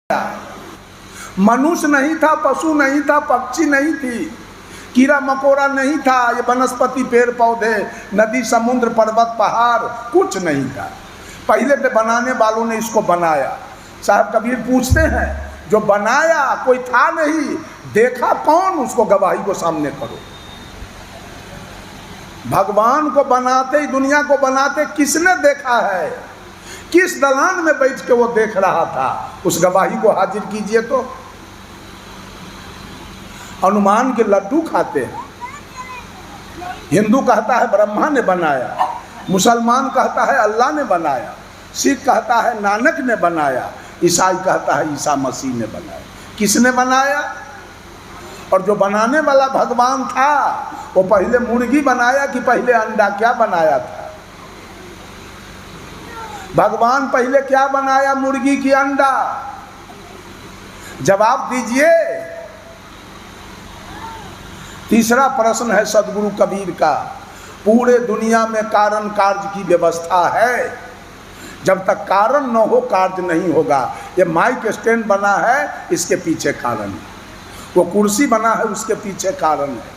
मनुष्य नहीं था, पशु नहीं था, पक्षी नहीं थी, कीड़ा मकोड़ा नहीं था, ये वनस्पति पेड़ पौधे नदी समुद्र पर्वत पहाड़ कुछ नहीं था। पहले के बनाने वालों ने इसको बनाया। साहब कबीर पूछते हैं जो बनाया कोई था नहीं, देखा कौन, उसको गवाही को सामने करो। भगवान को बनाते ही दुनिया को बनाते किसने देखा है, किस दलान में बैठ के वो देख रहा था, उस गवाही को हाजिर कीजिए। तो हनुमान के लड्डू खाते हैं, हिंदू कहता है ब्रह्मा ने बनाया, मुसलमान कहता है अल्लाह ने बनाया, सिख कहता है नानक ने बनाया, ईसाई कहता है ईसा मसीह ने बनाया। किसने बनाया? और जो बनाने वाला भगवान था वो पहले मुर्गी बनाया कि पहले अंडा, क्या बनाया था? भगवान पहले क्या बनाया, मुर्गी की अंडा? जवाब दीजिए। तीसरा प्रश्न है सदगुरु कबीर का, पूरे दुनिया में कारण कार्य की व्यवस्था है, जब तक कारण न हो कार्य नहीं होगा। ये माइक स्टैंड बना है, इसके पीछे कारण है, वो कुर्सी बना है, उसके पीछे कारण है,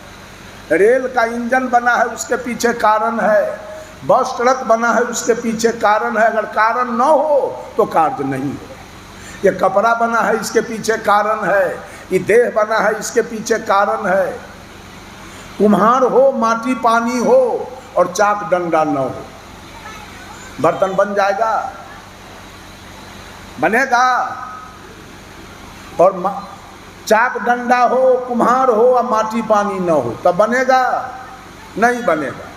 रेल का इंजन बना है, उसके पीछे कारण है, बस ट्रक बना है, उसके पीछे कारण है। अगर कारण न हो तो कार्य नहीं हो। ये कपड़ा बना है, इसके पीछे कारण है, ये देह बना है, इसके पीछे कारण है। कुम्हार हो, माटी पानी हो और चाक डंडा न हो, बर्तन बन जाएगा? बनेगा? और चाक डंडा हो, कुम्हार हो और माटी पानी न हो तब बनेगा? नहीं बनेगा।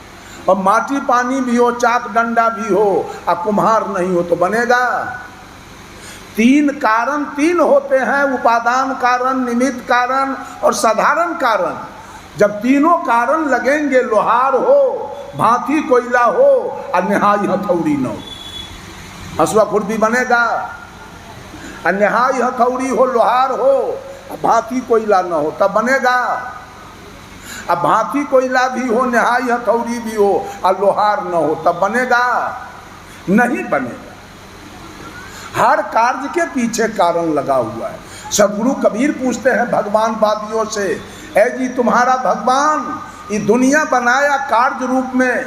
और माटी पानी भी हो, चाक डंडा भी हो और कुम्हार नहीं हो तो बनेगा? तीन कारण तीन होते हैं, उपादान कारण, निमित्त कारण और साधारण कारण। जब तीनों कारण लगेंगे, लोहार हो, भांति कोयला हो और निहाई हथौड़ी न हो, हसुआ खुरपी बनेगा? और निहाई हथौड़ी हो, लोहार हो, भांति कोयला न हो तब बनेगा? अब भांति कोयला भी हो, निहाई हथौड़ी भी हो और लोहार न हो तब बनेगा? नहीं बनेगा। हर कार्य के पीछे कारण लगा हुआ है। सदगुरु कबीर पूछते हैं भगवान वादियों से, ऐ जी तुम्हारा भगवान ये दुनिया बनाया कार्य रूप में,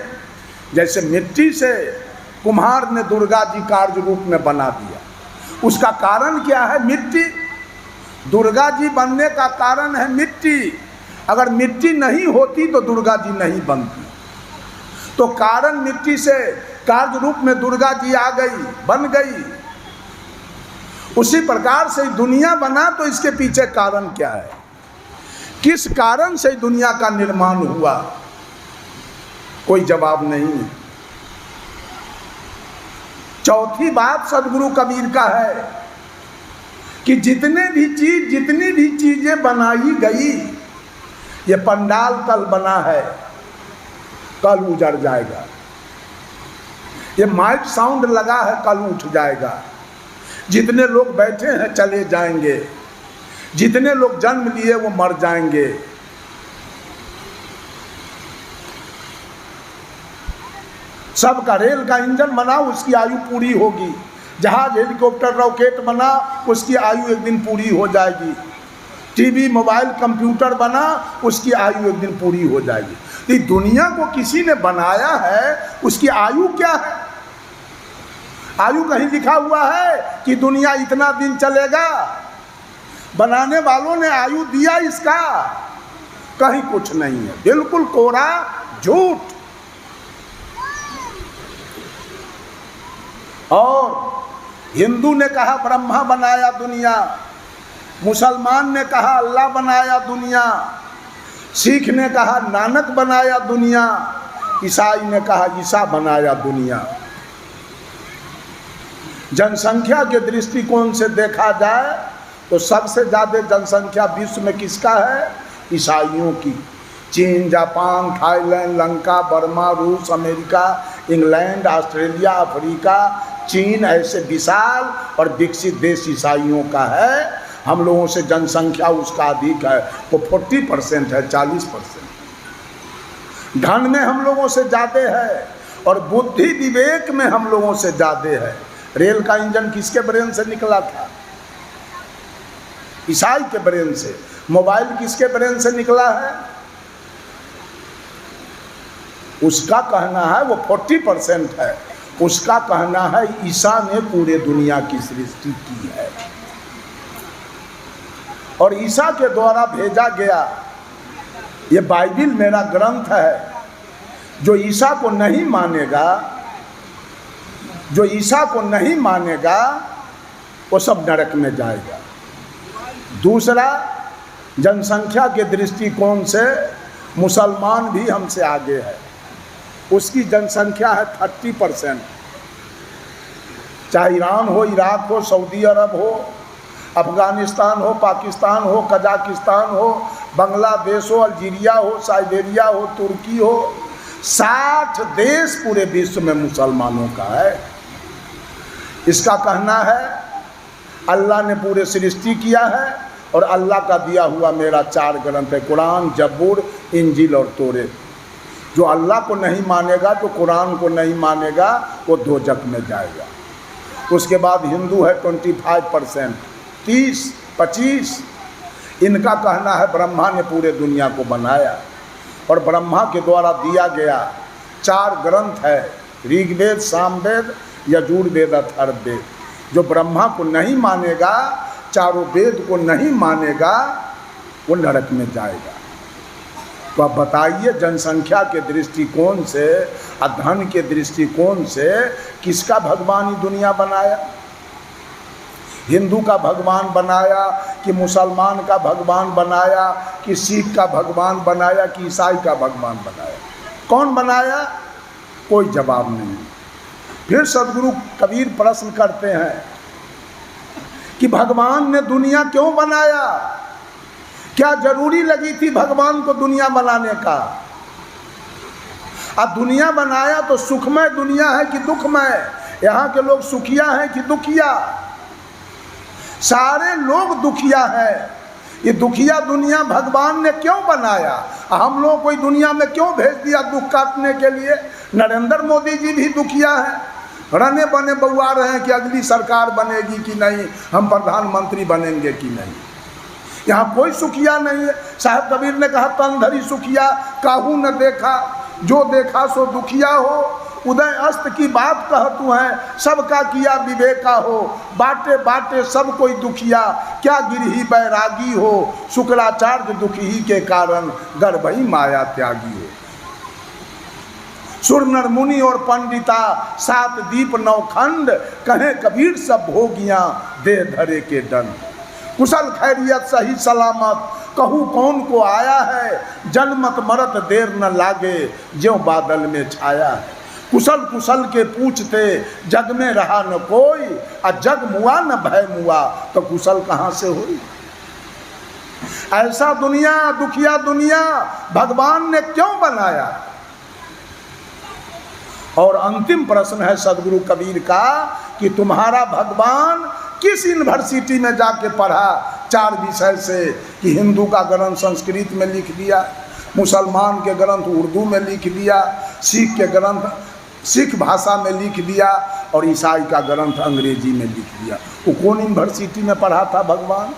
जैसे मिट्टी से कुम्हार ने दुर्गा जी कार्य रूप में बना दिया, उसका कारण क्या है? मिट्टी। दुर्गा जी बनने का कारण है मिट्टी। अगर मिट्टी नहीं होती तो दुर्गा जी नहीं बनती। तो कारण मिट्टी से कार्य रूप में दुर्गा जी आ गई, बन गई। उसी प्रकार से दुनिया बना तो इसके पीछे कारण क्या है? किस कारण से दुनिया का निर्माण हुआ? कोई जवाब नहीं है। चौथी बात सदगुरु कबीर का है कि जितनी भी चीजें बनाई गई, ये पंडाल कल बना है, कल उजड़ जाएगा। ये माइक साउंड लगा है, कल उठ जाएगा। जितने लोग बैठे हैं चले जाएंगे, जितने लोग जन्म लिए वो मर जाएंगे। सबका रेल का इंजन बना, उसकी आयु पूरी होगी। जहाज हेलीकॉप्टर रॉकेट बना, उसकी आयु एक दिन पूरी हो जाएगी। टीवी मोबाइल कंप्यूटर बना, उसकी आयु एक दिन पूरी हो जाएगी। तो दुनिया को किसी ने बनाया है, उसकी आयु क्या है? आयु कहीं लिखा हुआ है कि दुनिया इतना दिन चलेगा? बनाने वालों ने आयु दिया इसका? कहीं कुछ नहीं है, बिल्कुल कोरा झूठ। और हिंदू ने कहा ब्रह्मा बनाया दुनिया, मुसलमान ने कहा अल्लाह बनाया दुनिया, सिख ने कहा नानक बनाया दुनिया, ईसाई ने कहा ईसा बनाया दुनिया। जनसंख्या के दृष्टिकोण से देखा जाए तो सबसे ज़्यादा जनसंख्या विश्व में किसका है? ईसाइयों की। चीन, जापान, थाईलैंड, लंका, बर्मा, रूस, अमेरिका, इंग्लैंड, ऑस्ट्रेलिया, अफ्रीका, चीन, ऐसे विशाल और विकसित देश ईसाइयों का है। हम लोगों से जनसंख्या उसका अधिक है, वो 40% है, 40%। धन में हम लोगों से ज़्यादा है और बुद्धि विवेक में हम लोगों से ज़्यादा है। रेल का इंजन किसके ब्रेन से निकला था? ईसाई के ब्रेन से। मोबाइल किसके ब्रेन से निकला है? उसका कहना है वो 40% है। उसका कहना है ईसा ने पूरे दुनिया की सृष्टि की है और ईसा के द्वारा भेजा गया ये बाइबिल मेरा ग्रंथ है। जो ईसा को नहीं मानेगा, जो ईसा को नहीं मानेगा वो सब नरक में जाएगा। दूसरा, जनसंख्या के दृष्टिकोण से मुसलमान भी हमसे आगे है। उसकी जनसंख्या है 30%। चाहे ईरान हो, इराक हो, सऊदी अरब हो, अफगानिस्तान हो, पाकिस्तान हो, कजाकिस्तान हो, बांग्लादेश हो, अल्जीरिया हो, साइबेरिया हो, तुर्की हो, 60 देश पूरे विश्व में मुसलमानों का है। इसका कहना है अल्लाह ने पूरे सृष्टि किया है और अल्लाह का दिया हुआ मेरा 4 ग्रंथ है, कुरान, जबूर, इंजील और तौरात। जो अल्लाह को नहीं मानेगा, जो कुरान को नहीं मानेगा, वो दोजख में जाएगा। उसके बाद हिंदू है 25%, 30-25। इनका कहना है ब्रह्मा ने पूरे दुनिया को बनाया और ब्रह्मा के द्वारा दिया गया 4 ग्रंथ है, ऋग्वेद, सामवेद, यजुर्वेद, अथर्ववेद। जो ब्रह्मा को नहीं मानेगा, चारों वेद को नहीं मानेगा, वो नरक में जाएगा। तो आप बताइए, जनसंख्या के दृष्टिकोण से और धन के दृष्टिकोण से किसका भगवान ही दुनिया बनाया? हिंदू का भगवान बनाया कि मुसलमान का भगवान बनाया कि सिख का भगवान बनाया कि ईसाई का भगवान बनाया? कौन बनाया? कोई जवाब नहीं। फिर सदगुरु कबीर प्रश्न करते हैं कि भगवान ने दुनिया क्यों बनाया? क्या जरूरी लगी थी भगवान को दुनिया बनाने का? अब दुनिया बनाया तो सुखमय दुनिया है कि दुखमय? यहाँ के लोग सुखिया हैं कि दुखिया? सारे लोग दुखिया हैं। ये दुखिया दुनिया भगवान ने क्यों बनाया? हम लोग कोई दुनिया में क्यों भेज दिया दुख काटने के लिए? नरेंद्र मोदी जी भी दुखिया हैं, रने बने बउआ रहे हैं कि अगली सरकार बनेगी कि नहीं, हम प्रधानमंत्री बनेंगे कि नहीं। यहाँ कोई सुखिया नहीं है। साहब कबीर ने कहा, तन धरी सुखिया काहू न देखा, जो देखा सो दुखिया हो। उदय अस्त की बात कहतु है, सबका किया विवेका हो। बाटे बाटे सब कोई दुखिया, क्या गिरही बैरागी हो। शुक्राचार्य दुखी के कारण, गर्भई माया त्यागी हो। सुर नर मुनि और पंडिता, 7 दीप 9 खंड, कहें कबीर सब भोगियां, दे धरे के दंड। कुशल खैरियत सही सलामत, कहूँ कौन को आया है। जन्मत मरत देर न लागे, ज्यों बादल में छाया है। कुशल कुशल के पूछते, जग में रहा न कोई। आ जग मुआ न भय मुआ, तो कुशल कहाँ से हुई? ऐसा दुनिया, दुखिया दुनिया भगवान ने क्यों बनाया? और अंतिम प्रश्न है सदगुरु कबीर का कि तुम्हारा भगवान किस यूनिवर्सिटी में जाके पढ़ा? 4 विषय से कि हिंदू का ग्रंथ संस्कृत में लिख दिया, मुसलमान के ग्रंथ उर्दू में लिख दिया, सिख के ग्रंथ सिख भाषा में लिख दिया और ईसाई का ग्रंथ अंग्रेजी में लिख दिया। वो कौन यूनिवर्सिटी में पढ़ा था भगवान?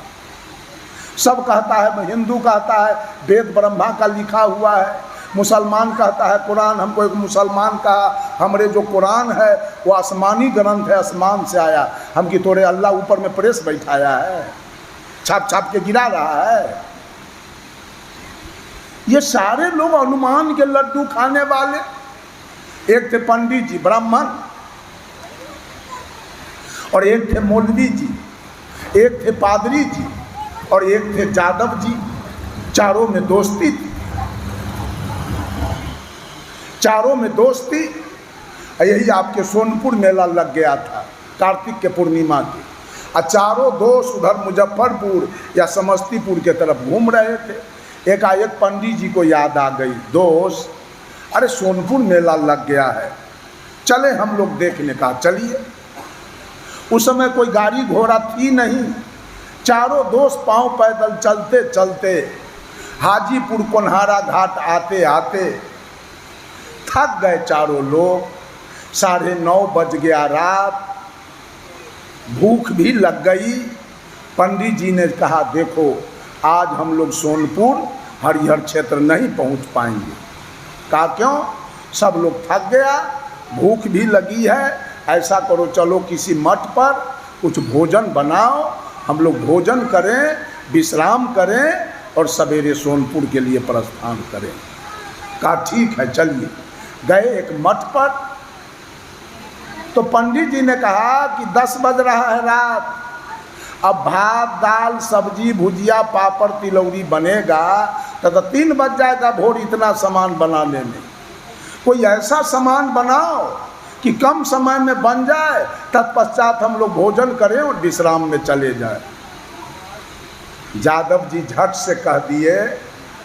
सब कहता है, हिंदू कहता है वेद ब्रह्मा का लिखा हुआ है, मुसलमान कहता है कुरान। हमको एक मुसलमान कहा, हमरे जो कुरान है वो आसमानी ग्रंथ है, आसमान से आया। हम कि तोरे अल्लाह ऊपर में प्रेस बैठाया है, छाप छाप के गिरा रहा है। ये सारे लोग हनुमान के लड्डू खाने वाले। एक थे पंडित जी ब्राह्मण, और एक थे मौलवी जी, एक थे पादरी जी और एक थे जादव जी। चारों में दोस्ती थी, चारों में दोस्ती। यही आपके सोनपुर मेला लग गया था कार्तिक के पूर्णिमा के, और चारों दोस्त उधर मुजफ्फरपुर या समस्तीपुर के तरफ घूम रहे थे। एकाएक पंडित जी को याद आ गई, दोस्त अरे सोनपुर मेला लग गया है, चले हम लोग देखने का। चलिए। उस समय कोई गाड़ी घोड़ा थी नहीं, चारों दोस्त पांव पैदल चलते चलते हाजीपुर कोन्हारा घाट आते आते थक गए चारों लोग। 9:30 बज गया रात, भूख भी लग गई पंडित जी ने कहा देखो आज हम लोग सोनपुर हरिहर क्षेत्र नहीं पहुंच पाएंगे। कहा क्यों? सब लोग थक गया, भूख भी लगी है, ऐसा करो चलो किसी मठ पर कुछ भोजन बनाओ, हम लोग भोजन करें, विश्राम करें और सवेरे सोनपुर के लिए प्रस्थान करें। कहा ठीक है चलिए। गए एक मठ पर, तो पंडित जी ने कहा कि 10 बज रहा है रात, अब भात दाल सब्जी भुजिया पापड़ तिलौरी बनेगा तो 3 बज जाएगा भोर इतना सामान बनाने में। कोई ऐसा सामान बनाओ कि कम समय में बन जाए, तत्पश्चात हम लोग भोजन करें और विश्राम में चले जाए। यादव जी झट से कह दिए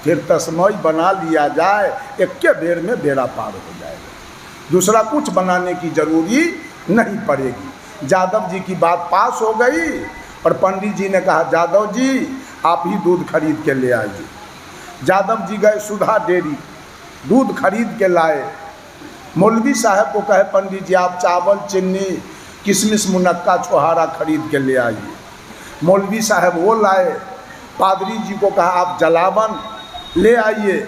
फिर तस्मई बना लिया जाए, एक के बेर में बेड़ा पार हो जाएगा, दूसरा कुछ बनाने की जरूरी नहीं पड़ेगी। यादव जी की बात पास हो गई और पंडित जी ने कहा यादव जी आप ही दूध खरीद के ले आइए। यादव जी गए सुधा डेयरी, दूध खरीद के लाए। मौलवी साहब को कहे पंडित जी आप चावल चीनी किशमिश मुनक्का छोहारा खरीद के ले आइए। मौलवी साहब वो लाए। पादरी जी को कहा आप जलावन ले आइए।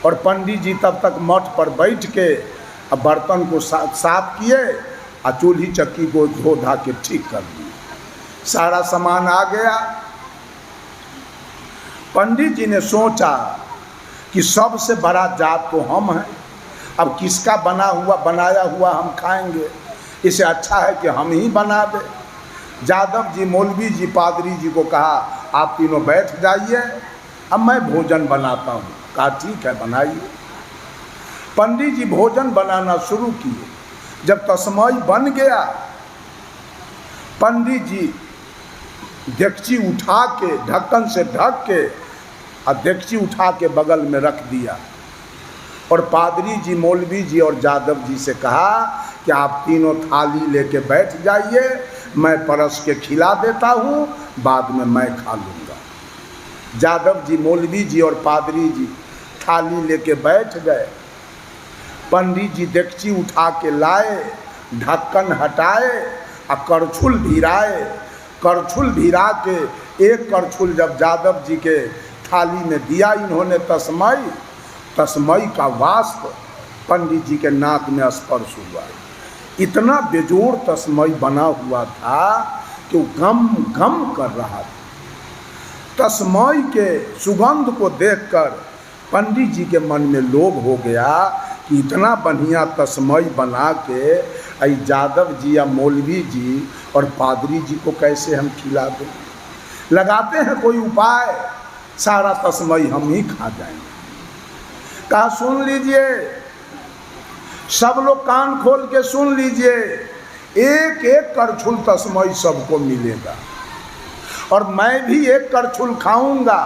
और पंडित जी तब तक मठ पर बैठ के अब बर्तन को साफ किए और चूल्ही चक्की को धो धा के ठीक कर दिए। सारा सामान आ गया। पंडित जी ने सोचा कि सबसे बड़ा जात तो हम हैं, अब किसका बनाया हुआ हम खाएंगे, इससे अच्छा है कि हम ही बना दें। यादव जी मौलवी जी पादरी जी को कहा आप तीनों बैठ जाइए, अब मैं भोजन बनाता हूँ। कहा ठीक है बनाइए। पंडित जी भोजन बनाना शुरू किए। जब तस्मई बन गया, पंडित जी डेगची उठा के ढक्कन से ढक के और डेगची उठा के बगल में रख दिया और पादरी जी मौलवी जी और यादव जी से कहा कि आप तीनों थाली लेके बैठ जाइए, मैं परस के खिला देता हूँ, बाद में मैं खा लूँगा। यादव जी मौलवी जी और पादरी जी थाली लेके बैठ गए। पंडित जी डेगची उठा के लाए, ढक्कन हटाए और करछुल भिराए। करछुल भिरा के एक करछुल जब यादव जी के थाली में दिया इन्होंने तस्मई का वाष्प पंडित जी के नाक में स्पर्श हुआ। इतना बेजोड़ तस्मई बना हुआ था कि वो गम गम कर रहा था। तस्मई के सुगंध को देखकर पंडित जी के मन में लोभ हो गया कि इतना बढ़िया तस्मई बना के यादव जी या मौलवी जी और पादरी जी को कैसे हम खिला दें। लगाते हैं कोई उपाय, सारा तस्मई हम ही खा जाएंगे। कहा सुन लीजिए, सब लोग कान खोल के सुन लीजिए, एक एक करछुल तस्मई सबको मिलेगा और मैं भी एक करछुल खाऊंगा।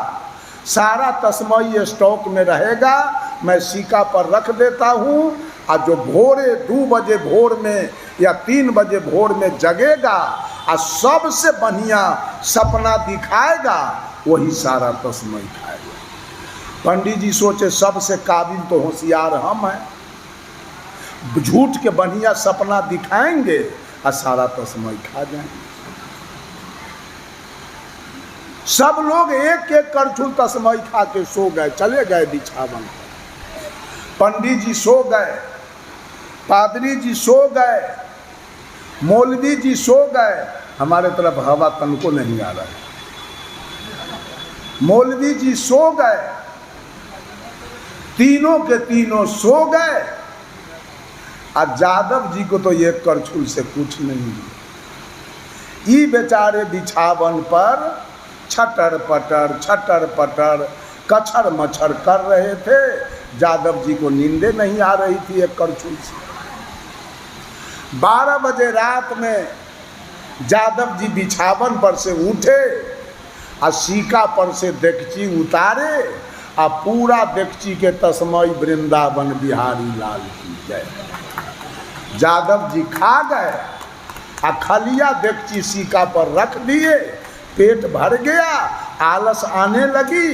सारा तस्मई स्टॉक में रहेगा, मैं सिक्का पर रख देता हूँ और जो भोरे 2 बजे भोर में या 3 बजे भोर में जगेगा और सबसे बढ़िया सपना दिखाएगा वही सारा तस्मई खाएगा। पंडित जी सोचे सबसे काबिल तो होशियार हम हैं, झूठ के बढ़िया सपना दिखाएंगे और सारा तस्मई खा जाएंगे। सब लोग एक एक करछुल तस्मई खा के सो गए, चले गए बिछावन पर। पंडित जी सो गए, पादरी जी सो गए, मौलवी जी सो गए। हमारे तरफ हवा तनको नहीं आ रहा है। मौलवी जी सो गए, तीनों के तीनों सो गए और यादव जी को तो एक करछुल से कुछ नहीं मिला। ये बेचारे बिछावन पर छटर पटर कछर मच्छर कर रहे थे। यादव जी को नींदे नहीं आ रही थी एक करछुल से। 12 बजे रात में यादव जी बिछावन पर से उठे और सिक्का पर से डेगची उतारे और पूरा डेगची के तस्मई वृंदावन बिहारी लाल की जय। यादव जी खा गए और खलिया डेगची सिक्का पर रख दिए। पेट भर गया, आलस आने लगी।